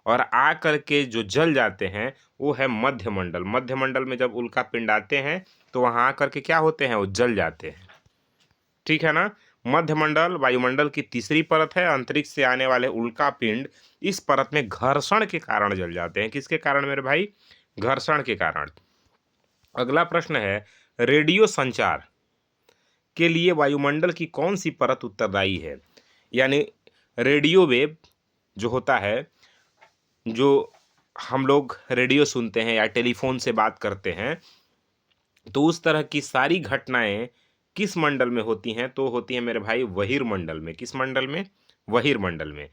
[SPEAKER 1] और आ करके जो जल जाते हैं, वो है मध्यमंडल। मध्यमंडल में जब उल्का पिंड आते हैं तो वहां आकर के क्या होते हैं? वो जल जाते हैं। ठीक है ना? मध्यमंडल वायुमंडल की तीसरी परत है। अंतरिक्ष से आने वाले उल्का पिंड इस परत में घर्षण के कारण जल जाते हैं। किसके कारण मेरे भाई? घर्षण के कारण। अगला प्रश्न है, रेडियो संचार के लिए वायुमंडल की कौन सी परत उत्तरदायी है? यानी रेडियो वेव जो होता है, जो हम लोग रेडियो सुनते हैं या टेलीफोन से बात करते हैं, तो उस तरह की सारी घटनाएं किस मंडल में होती हैं? तो होती हैं मेरे भाई बहिर्मंडल में। किस मंडल में? बहिर्मंडल में।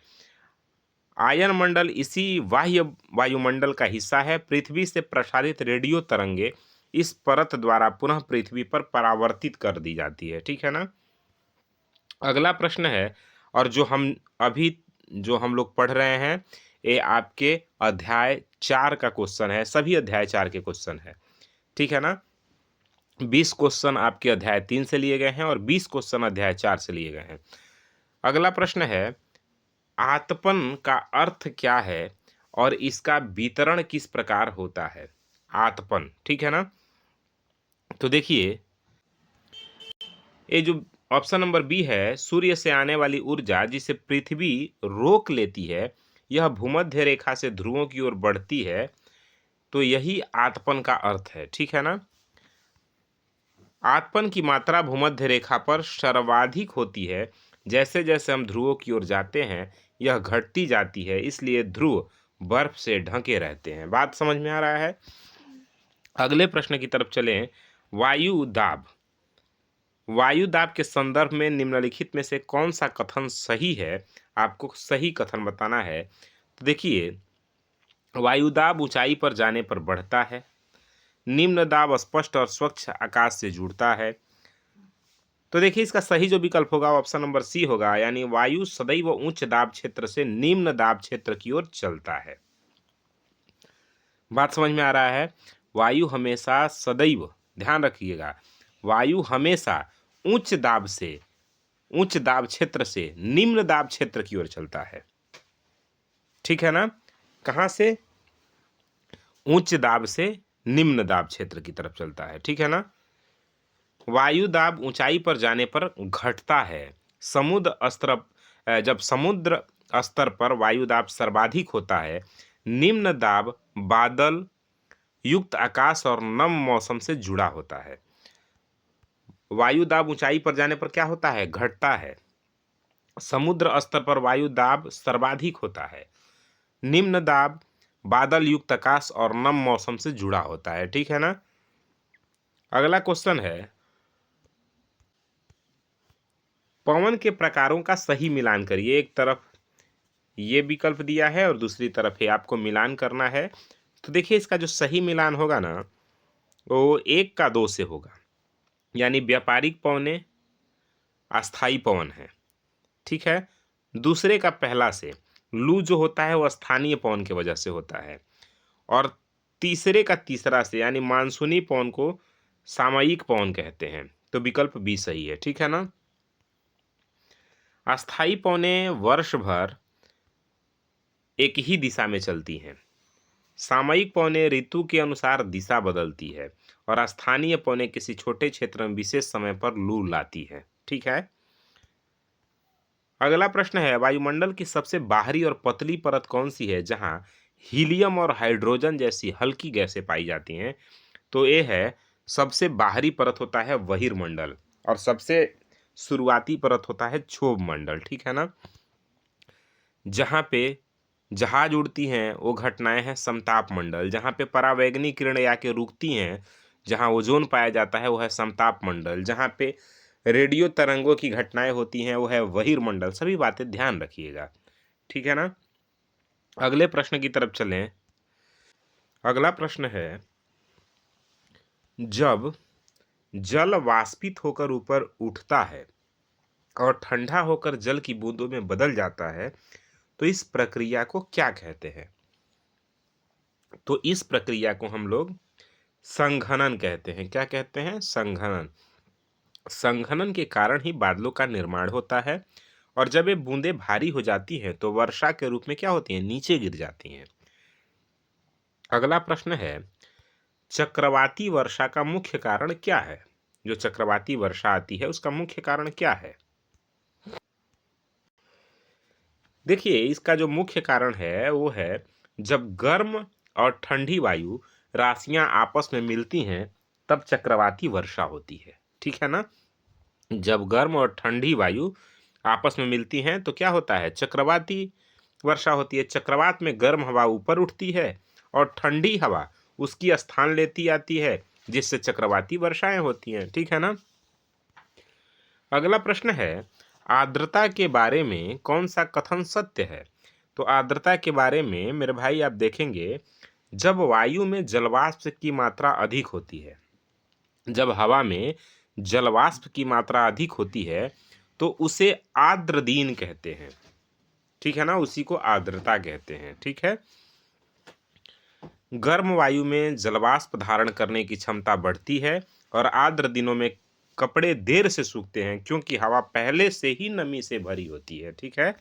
[SPEAKER 1] आयन मंडल इसी बाह्य वायुमंडल का हिस्सा है। पृथ्वी से प्रसारित रेडियो तरंगे इस परत द्वारा पुनः पृथ्वी पर परावर्तित कर दी जाती है। ठीक है ना? अगला प्रश्न है, और जो हम लोग पढ़ रहे हैं, ये आपके अध्याय 4 का क्वेश्चन है। सभी अध्याय 4 के क्वेश्चन है। ठीक है ना? 20 क्वेश्चन आपके अध्याय 3 से लिए गए हैं और 20 क्वेश्चन अध्याय 4 से लिए गए हैं। अगला प्रश्न है, आतपन का अर्थ क्या है और इसका वितरण किस प्रकार होता है? आतपन, ठीक है ना? तो देखिए, ये जो ऑप्शन नंबर बी है, सूर्य से आने वाली ऊर्जा जिसे पृथ्वी रोक लेती है, यह भूमध्य रेखा से ध्रुवों की ओर बढ़ती है, तो यही आतपन का अर्थ है। ठीक है ना? आतपन की मात्रा भूमध्य रेखा पर सर्वाधिक होती है। जैसे जैसे हम ध्रुवों की ओर जाते हैं यह घटती जाती है, इसलिए ध्रुव बर्फ से ढके रहते हैं। बात समझ में आ रहा है? अगले प्रश्न की तरफ चलें। वायु दाब। वायु दाब के संदर्भ में निम्नलिखित में से कौन सा कथन सही है? आपको सही कथन बताना है। तो देखिए, वायु दाब ऊंचाई पर जाने पर बढ़ता है। निम्न दाब स्पष्ट और स्वच्छ आकाश से जुड़ता है। तो देखिए, इसका सही जो विकल्प होगा ऑप्शन नंबर सी होगा, यानी वायु सदैव उच्च दाब क्षेत्र से निम्न दाब क्षेत्र की ओर चलता है। बात समझ में आ रहा है? वायु हमेशा सदैव, ध्यान रखिएगा, वायु हमेशा उच्च दाब से, उच्च दाब क्षेत्र से निम्न दाब क्षेत्र की ओर चलता है। ठीक है ना? कहाँ से? उच्च दाब से निम्न दाब क्षेत्र की तरफ चलता है। ठीक है ना? वायु दाब ऊंचाई पर जाने पर घटता है। समुद्र स्तर जब समुद्र स्तर पर वायु दाब सर्वाधिक होता है, निम्न दाब बादल युक्त आकाश और नम मौसम से जुड़ा होता है। वायु दाब ऊंचाई पर जाने पर क्या होता है? घटता है। समुद्र स्तर पर वायु दाब सर्वाधिक होता है। निम्न दाब बादल युक्त आकाश और नम मौसम से जुड़ा होता है। ठीक है ना? अगला क्वेश्चन है, पवन के प्रकारों का सही मिलान करिए। एक तरफ ये विकल्प दिया है और दूसरी तरफ ये आपको मिलान करना है। तो देखिए, इसका जो सही मिलान होगा ना, वो 1 का 2 से होगा, यानी व्यापारिक पवने अस्थाई पवन है। ठीक है? दूसरे का पहला से, लू जो होता है वो स्थानीय पवन की वजह से होता है। और तीसरे का तीसरा से, यानी मानसूनी पवन को सामयिक पवन कहते हैं। तो विकल्प बी सही है। ठीक है ना? अस्थाई पवनें वर्ष भर एक ही दिशा में चलती हैं। सामयिक पवनें ऋतु के अनुसार दिशा बदलती है और स्थानीय पवनें किसी छोटे क्षेत्र में विशेष समय पर लू लाती है। ठीक है? अगला प्रश्न है, वायुमंडल की सबसे बाहरी और पतली परत कौन सी है जहां हीलियम और हाइड्रोजन जैसी हल्की गैसें पाई जाती हैं? तो ये है, सबसे बाहरी परत होता है बहिर्मंडल और सबसे शुरुआती परत होता है क्षोभ मंडल। ठीक है ना? जहाँ पे जहाज उड़ती हैं वो घटनाएं हैं समताप मंडल। जहाँ पे परावैगनी किरणें आके रुकती हैं, जहाँ ओजोन पाया जाता है वो है समताप मंडल। जहाँ पे रेडियो तरंगों की घटनाएं होती हैं वो है बहिर्मंडल। सभी बातें ध्यान रखिएगा। ठीक है ना? अगले प्रश्न की तरफ चलें। अगला प्रश्न है, जब जल वाष्पित होकर ऊपर उठता है और ठंडा होकर जल की बूंदों में बदल जाता है, तो इस प्रक्रिया को क्या कहते हैं? तो इस प्रक्रिया को हम लोग संघनन कहते हैं। क्या कहते हैं? संघनन। संघनन के कारण ही बादलों का निर्माण होता है और जब ये बूंदें भारी हो जाती हैं तो वर्षा के रूप में क्या होती हैं? नीचे गिर जाती हैं। अगला प्रश्न है, चक्रवाती वर्षा का मुख्य कारण क्या है? जो चक्रवाती वर्षा आती है उसका मुख्य कारण क्या है? देखिए, इसका जो मुख्य कारण है वो है, जब गर्म और ठंडी वायु राशियां आपस में मिलती हैं तब चक्रवाती वर्षा होती है। ठीक है ना? जब गर्म और ठंडी वायु आपस में मिलती हैं तो क्या होता है? चक्रवाती वर्षा होती है। चक्रवात में गर्म हवा ऊपर उठती है और ठंडी हवा उसकी स्थान लेती आती है, जिससे चक्रवाती वर्षाएं होती हैं। ठीक है ना? अगला प्रश्न है, आर्द्रता के बारे में कौन सा कथन सत्य है? तो आर्द्रता के बारे में मेरे भाई आप देखेंगे, जब वायु में जलवाष्प की मात्रा अधिक होती है, जब हवा में जलवाष्प की मात्रा अधिक होती है तो उसे आर्द्र दिन कहते हैं। ठीक है ना? उसी को आर्द्रता कहते हैं। ठीक है? गर्म वायु में जलवाष्प धारण करने की क्षमता बढ़ती है और आर्द्र दिनों में कपड़े देर से सूखते हैं क्योंकि हवा पहले से ही नमी से भरी होती है। ठीक है?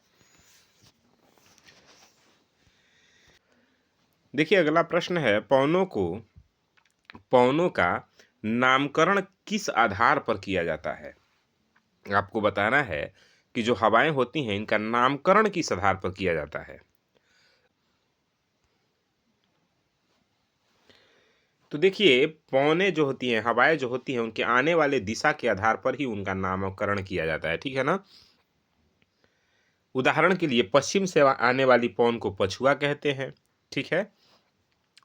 [SPEAKER 1] देखिए, अगला प्रश्न है, पवनों का नामकरण किस आधार पर किया जाता है? आपको बताना है कि जो हवाएं होती हैं इनका नामकरण किस आधार पर किया जाता है। तो देखिए, पवनें जो होती हैं, हवाएं जो होती हैं, उनके आने वाले दिशा के आधार पर ही उनका नामकरण किया जाता है। ठीक है ना? उदाहरण के लिए पश्चिम से आने वाली पवन को पछुआ कहते हैं। ठीक है?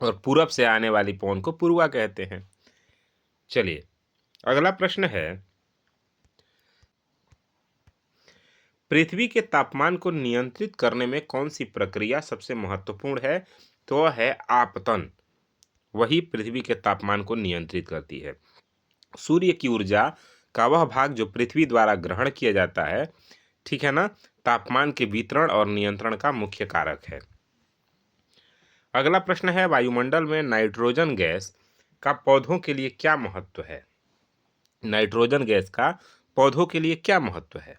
[SPEAKER 1] और पूरब से आने वाली पवन को पूर्वा कहते हैं। चलिए, अगला प्रश्न है, पृथ्वी के तापमान को नियंत्रित करने में कौन सी प्रक्रिया सबसे महत्वपूर्ण है? तो वह है आपतन। वही पृथ्वी के तापमान को नियंत्रित करती है। सूर्य की ऊर्जा का वह भाग जो पृथ्वी द्वारा ग्रहण किया जाता है, ठीक है ना, तापमान के वितरण और नियंत्रण का मुख्य कारक है। अगला प्रश्न है, वायुमंडल में नाइट्रोजन गैस का पौधों के लिए क्या महत्व है? नाइट्रोजन गैस का पौधों के लिए क्या महत्व है?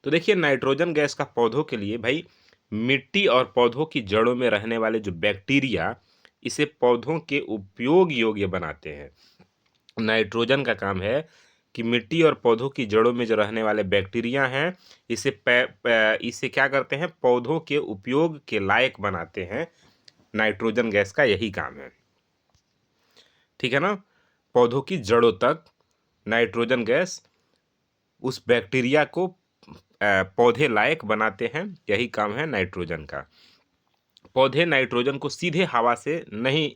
[SPEAKER 1] तो देखिए, नाइट्रोजन गैस का पौधों के लिए भाई, मिट्टी और पौधों की जड़ों में रहने वाले जो बैक्टीरिया इसे पौधों के उपयोग योग्य बनाते हैं। नाइट्रोजन का काम है कि मिट्टी और पौधों की जड़ों में जो रहने वाले बैक्टीरिया हैं, इसे क्या करते हैं, पौधों के उपयोग के लायक बनाते हैं। नाइट्रोजन गैस का यही काम है, ठीक है ना। पौधों की जड़ों तक नाइट्रोजन गैस उस बैक्टीरिया को पौधे लायक बनाते हैं, यही काम है नाइट्रोजन का। पौधे नाइट्रोजन को सीधे हवा से नहीं,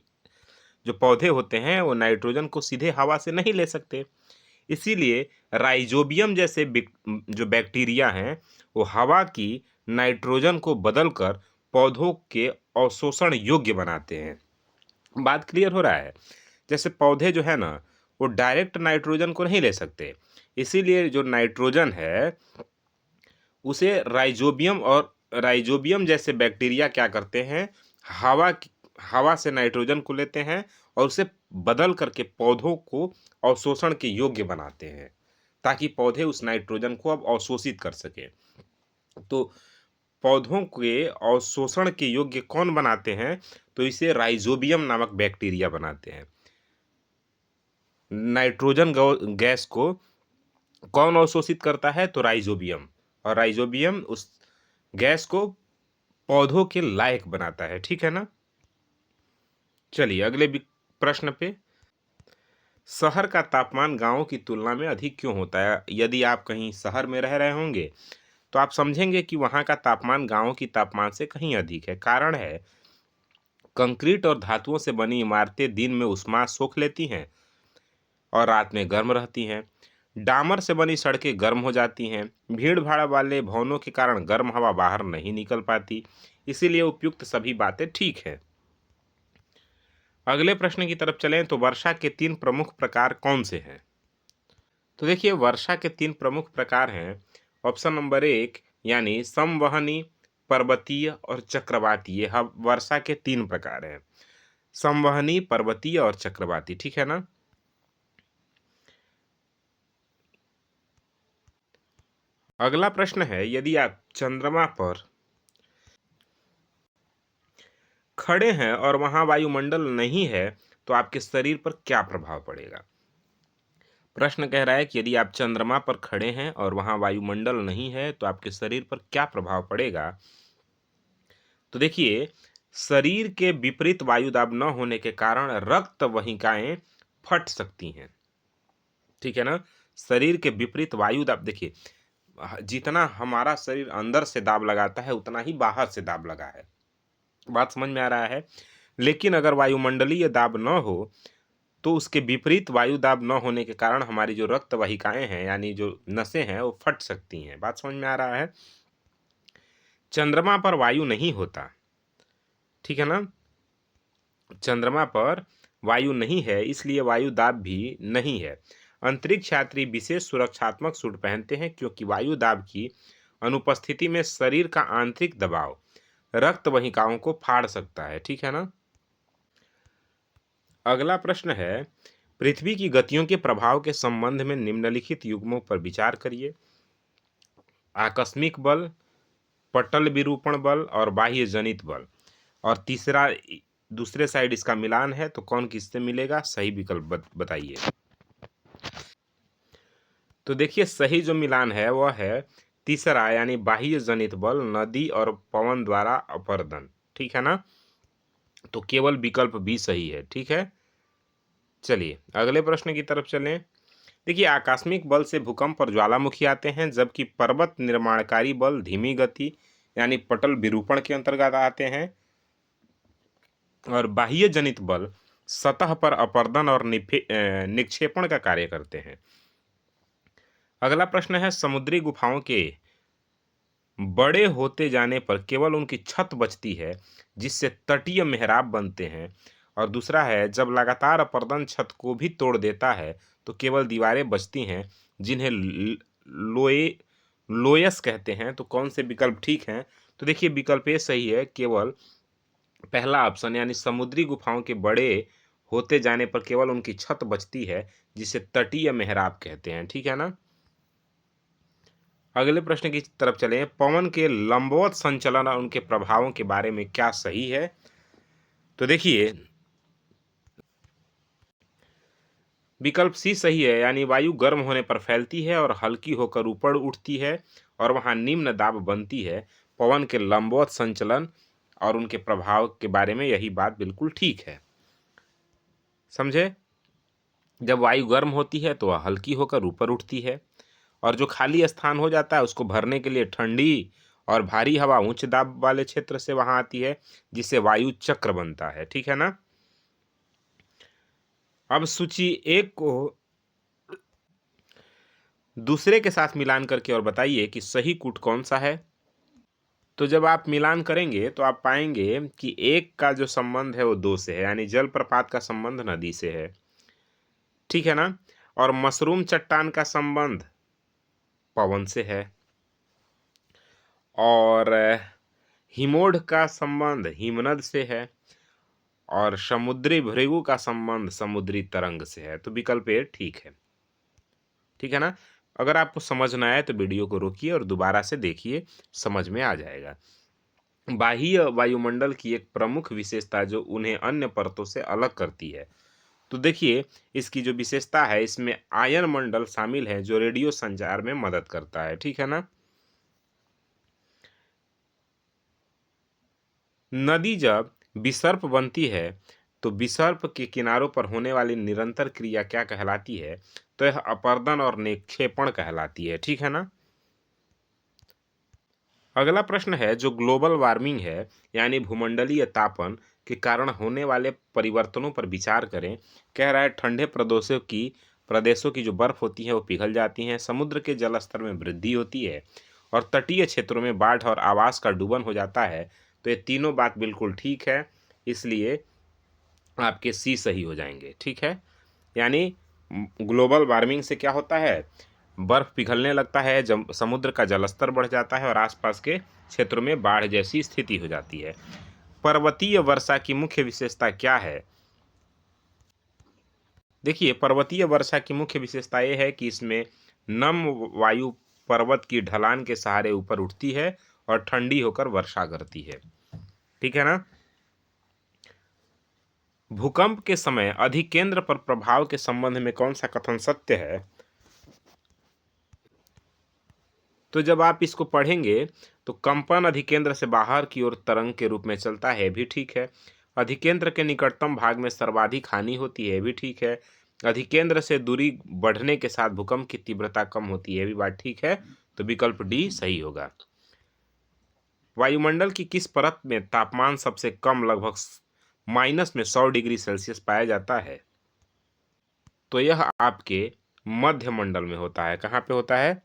[SPEAKER 1] जो पौधे होते हैं वो नाइट्रोजन को सीधे हवा से नहीं ले सकते, इसीलिए राइजोबियम जैसे जो बैक्टीरिया हैं वो हवा की नाइट्रोजन को बदलकर पौधों के अवशोषण योग्य बनाते हैं। बात क्लियर हो रहा है? जैसे पौधे जो है ना, वो डायरेक्ट नाइट्रोजन को नहीं ले सकते, इसीलिए जो नाइट्रोजन है उसे राइजोबियम जैसे बैक्टीरिया क्या करते हैं, हवा से नाइट्रोजन को लेते हैं और उसे बदल करके पौधों को अवशोषण के योग्य बनाते हैं, ताकि पौधे उस नाइट्रोजन को अब अवशोषित कर सके। तो पौधों के अवशोषण के योग्य कौन बनाते हैं? तो इसे राइजोबियम नामक बैक्टीरिया बनाते हैं। नाइट्रोजन गैस को कौन अवशोषित करता है? तो राइजोबियम, और राइजोबियम उस गैस को पौधों के लायक बनाता है, ठीक है ना। चलिए अगले प्रश्न पे, शहर का तापमान गांव की तुलना में अधिक क्यों होता है? यदि आप कहीं शहर में रह रहे होंगे तो आप समझेंगे कि वहां का तापमान गांव की तापमान से कहीं अधिक है। कारण है, कंक्रीट और धातुओं से बनी इमारतें दिन में ऊष्मा सोख लेती हैं और रात में गर्म रहती हैं। डामर से बनी सड़कें गर्म हो जाती हैं। भीड़ भाड़ वाले भवनों के कारण गर्म हवा बाहर नहीं निकल पाती। इसीलिए उपयुक्त सभी बातें ठीक है। अगले प्रश्न की तरफ चलें तो वर्षा के 3 प्रमुख प्रकार कौन से हैं? तो देखिए, वर्षा के 3 प्रमुख प्रकार हैं। ऑप्शन नंबर 1 यानी समवहनी, पर्वतीय और चक्रवाती, ये वर्षा के 3 प्रकार हैं। समवहनी, पर्वतीय और चक्रवाती, ठीक है ना। अगला प्रश्न है, यदि आप चंद्रमा पर खड़े हैं और वहां वायुमंडल नहीं है तो आपके शरीर पर क्या प्रभाव पड़ेगा? प्रश्न कह रहा है कि यदि आप चंद्रमा पर खड़े हैं और वहां वायुमंडल नहीं है तो आपके शरीर पर क्या प्रभाव पड़ेगा? तो देखिए, शरीर के विपरीत वायुदाब न होने के कारण रक्त वाहिकाएं फट सकती हैं, ठीक है ना। शरीर के विपरीत वायुदाब, देखिए जितना हमारा शरीर अंदर से दाब लगाता है उतना ही बाहर से दाब लगा है। बात समझ में आ रहा है? लेकिन अगर वायुमंडलीय दाब न हो तो उसके विपरीत वायु दाब न होने के कारण हमारी जो रक्त वाहिकाएं हैं, यानी जो नसें हैं, वो फट सकती हैं। बात समझ में आ रहा है? चंद्रमा पर वायु नहीं होता, ठीक है ना। चंद्रमा पर वायु नहीं है, इसलिए वायु दाब भी नहीं है। अंतरिक्ष यात्री विशेष सुरक्षात्मक सूट पहनते हैं क्योंकि वायु दाब की अनुपस्थिति में शरीर का आंतरिक दबाव रक्त वाहिकाओं को फाड़ सकता है, ठीक है ना। अगला प्रश्न है, पृथ्वी की गतियों के प्रभाव के संबंध में निम्नलिखित युग्मों पर विचार करिए। आकस्मिक बल, पटल विरूपण बल और बाह्य जनित बल। और तीसरा, दूसरे साइड इसका मिलान है, तो कौन किससे मिलेगा? सही विकल्प बताइए। तो देखिए, सही जो मिलान है वह है तीसरा, यानी बाह्य जनित बल, नदी और पवन द्वारा अपर्दन, ठीक है ना। तो केवल विकल्प बी सही है, ठीक है। चलिए अगले प्रश्न की तरफ चलें। देखिए, आकस्मिक बल से भूकंप और ज्वालामुखी आते हैं, जबकि पर्वत निर्माणकारी बल धीमी गति यानी पटल विरूपण के अंतर्गत आते हैं, और बाह्य जनित बल सतह पर अपर्दन और निक्षेपण का कार्य करते हैं। अगला प्रश्न है, समुद्री गुफाओं के बड़े होते जाने पर केवल उनकी छत बचती है जिससे तटीय मेहराब बनते हैं, और दूसरा है, जब लगातार अपर्दन छत को भी तोड़ देता है तो केवल दीवारें बचती हैं जिन्हें लोए लोयस कहते हैं। तो कौन से विकल्प ठीक हैं? तो देखिए विकल्प ए सही है, केवल पहला ऑप्शन, यानी समुद्री गुफाओं के बड़े होते जाने पर केवल उनकी छत बचती है, जिसे तटीय मेहराब कहते हैं। ठीक है ना? अगले प्रश्न की तरफ चलें। पवन के लंबवत संचलन और उनके प्रभावों के बारे में क्या सही है? तो देखिए विकल्प सी सही है, यानी वायु गर्म होने पर फैलती है और हल्की होकर ऊपर उठती है और वहां निम्न दाब बनती है। पवन के लंबवत संचलन और उनके प्रभाव के बारे में यही बात बिल्कुल ठीक है। समझे? जब वायु गर्म होती है तो वह हल्की होकर ऊपर उठती है, और जो खाली स्थान हो जाता है उसको भरने के लिए ठंडी और भारी हवा उच्च दाब वाले क्षेत्र से वहां आती है, जिससे वायु चक्र बनता है। ठीक है ना? अब सूची एक को दूसरे के साथ मिलान करके और बताइए कि सही कूट कौन सा है। तो जब आप मिलान करेंगे तो आप पाएंगे कि एक का जो संबंध है वो दो से है, यानी जलप्रपात का संबंध नदी से है। ठीक है ना? और मशरूम चट्टान का संबंध पवन से है, और हिमोढ़ का संबंध हिमनद से है, और समुद्री भृगु का संबंध समुद्री तरंग से है। तो विकल्प ए ठीक है। ठीक है ना? अगर आपको समझ ना आए तो वीडियो को रोकिए और दोबारा से देखिए, समझ में आ जाएगा। बाह्य वायुमंडल की एक प्रमुख विशेषता जो उन्हें अन्य परतों से अलग करती है, तो देखिए इसकी जो विशेषता है, इसमें आयन मंडल शामिल है जो रेडियो संचार में मदद करता है। ठीक है ना? नदी जब विसर्प बनती है तो विसर्प के किनारों पर होने वाली निरंतर क्रिया क्या कहलाती है? तो यह अपर्दन और निक्षेपण कहलाती है। ठीक है ना? अगला प्रश्न है, जो ग्लोबल वार्मिंग है यानी भूमंडलीय तापन के कारण होने वाले परिवर्तनों पर विचार करें। कह रहा है ठंडे प्रदेशों की जो बर्फ होती है वो पिघल जाती हैं, समुद्र के जल स्तर में वृद्धि होती है, और तटीय क्षेत्रों में बाढ़ और आवास का डूबन हो जाता है। तो ये तीनों बात बिल्कुल ठीक है, इसलिए आपके सी सही हो जाएंगे। ठीक है? यानी ग्लोबल वार्मिंग से क्या होता है? बर्फ पिघलने लगता है, समुद्र का जलस्तर बढ़ जाता है और आसपास के क्षेत्रों में बाढ़ जैसी स्थिति हो जाती है। पर्वतीय वर्षा की मुख्य विशेषता क्या है? देखिए पर्वतीय वर्षा की मुख्य विशेषता ये है कि इसमें नम वायु पर्वत की ढलान के सहारे ऊपर उठती है और ठंडी होकर वर्षा करती है। ठीक है ना? भूकंप के समय अधिकेंद्र पर प्रभाव के संबंध में कौन सा कथन सत्य है? तो जब आप इसको पढ़ेंगे तो कंपन अधिकेंद्र से बाहर की ओर तरंग के रूप में चलता है, भी ठीक है। अधिकेंद्र के निकटतम भाग में सर्वाधिक हानि होती है, भी ठीक है। अधिकेंद्र से दूरी बढ़ने के साथ भूकंप की तीव्रता कम होती है, भी बात ठीक है। तो विकल्प डी सही होगा। वायुमंडल की किस परत में तापमान सबसे कम लगभग -100 डिग्री सेल्सियस पाया जाता है? तो यह आपके मध्य मंडल में होता है। कहाँ पे होता है?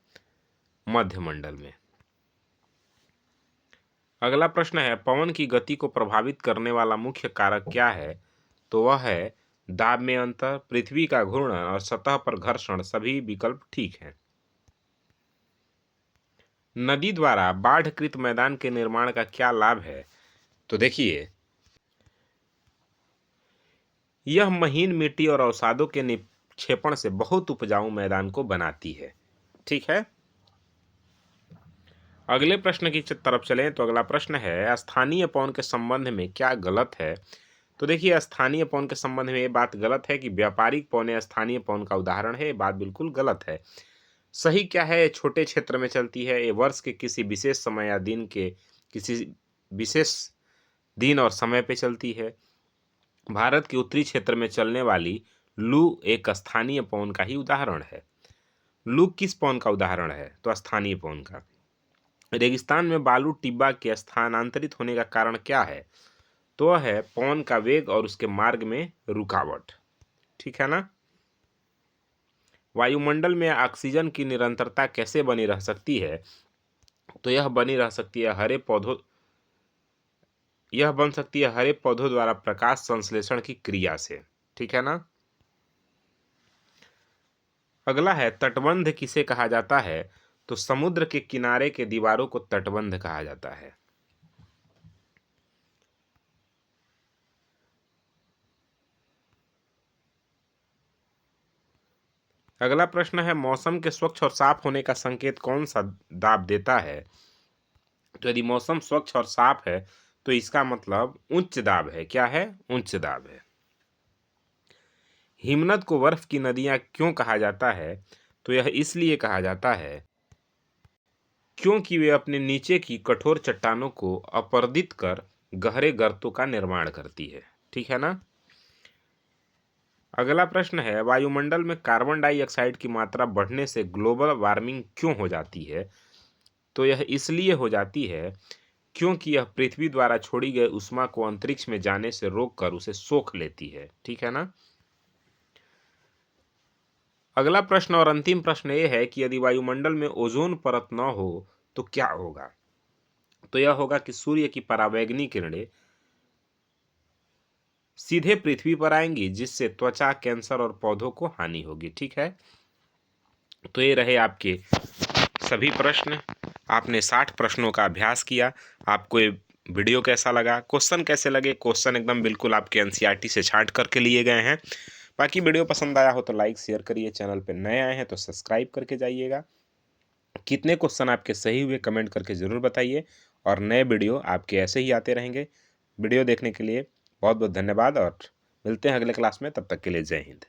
[SPEAKER 1] मध्य मंडल में। अगला प्रश्न है, पवन की गति को प्रभावित करने वाला मुख्य कारक क्या है? तो वह है दाब में अंतर, पृथ्वी का घूर्णन और सतह पर घर्षण। सभी विकल्प ठीक हैं। नदी द्वारा बाढ़कृत मैदान के निर्माण का क्या लाभ है? तो देखिए यह महीन मिट्टी और अवसादों के निक्षेपण से बहुत उपजाऊ मैदान को बनाती है। ठीक है? अगले प्रश्न की तरफ चलें तो अगला प्रश्न है, स्थानीय पवन के संबंध में क्या गलत है? तो देखिए स्थानीय पवन के संबंध में ये बात गलत है कि व्यापारिक पवन स्थानीय पवन का उदाहरण है। ये बात बिल्कुल गलत है। सही क्या है? छोटे क्षेत्र में चलती है, ये वर्ष के किसी विशेष समय या दिन के किसी विशेष दिन और समय पे चलती है। भारत के उत्तरी क्षेत्र में चलने वाली लू एक स्थानीय पवन का ही उदाहरण है। लू किस पवन का उदाहरण है? तो स्थानीय पवन का। रेगिस्तान में बालू टिब्बा के स्थानांतरित होने का कारण क्या है? तो वह है पवन का वेग और उसके मार्ग में रुकावट। ठीक है ना? वायुमंडल में ऑक्सीजन की निरंतरता कैसे बनी रह सकती है? तो यह बन सकती है हरे पौधों द्वारा प्रकाश संश्लेषण की क्रिया से। ठीक है ना? अगला है, तटबंध किसे कहा जाता है? तो समुद्र के किनारे के दीवारों को तटबंध कहा जाता है। अगला प्रश्न है, मौसम के स्वच्छ और साफ होने का संकेत कौन सा दाब देता है? तो यदि मौसम स्वच्छ और साफ है तो इसका मतलब उच्च दाब है। क्या है? उच्च दाब है। हिमनद को बर्फ की नदियां क्यों कहा जाता है? तो यह इसलिए कहा जाता है क्योंकि वे अपने नीचे की कठोर चट्टानों को अपर्दित कर गहरे गर्तों का निर्माण करती है। ठीक है ना? अगला प्रश्न है, वायुमंडल में कार्बन डाइऑक्साइड की मात्रा बढ़ने से ग्लोबल वार्मिंग क्यों हो जाती है? तो यह इसलिए हो जाती है क्योंकि यह पृथ्वी द्वारा छोड़ी गई ऊष्मा को अंतरिक्ष में जाने से रोककर उसे सोख लेती है। ठीक है ना? अगला प्रश्न और अंतिम प्रश्न यह है कि यदि वायुमंडल में ओजोन परत न हो तो क्या होगा? तो यह होगा कि सूर्य की परावैंगनी किरणें सीधे पृथ्वी पर आएंगी, जिससे त्वचा, कैंसर और पौधों को हानि होगी। ठीक है? तो ये रहे आपके सभी प्रश्न। आपने 60 प्रश्नों का अभ्यास किया। आपको ये वीडियो कैसा लगा, क्वेश्चन कैसे लगे? क्वेश्चन एकदम बिल्कुल आपके एनसीईआरटी से छांट करके लिए गए हैं। बाकी वीडियो पसंद आया हो तो लाइक शेयर करिए, चैनल पर नए आए हैं तो सब्सक्राइब करके जाइएगा। कितने क्वेश्चन आपके सही हुए कमेंट करके ज़रूर बताइए, और नए वीडियो आपके ऐसे ही आते रहेंगे। वीडियो देखने के लिए बहुत बहुत धन्यवाद, और मिलते हैं अगले क्लास में। तब तक के लिए जय हिंद।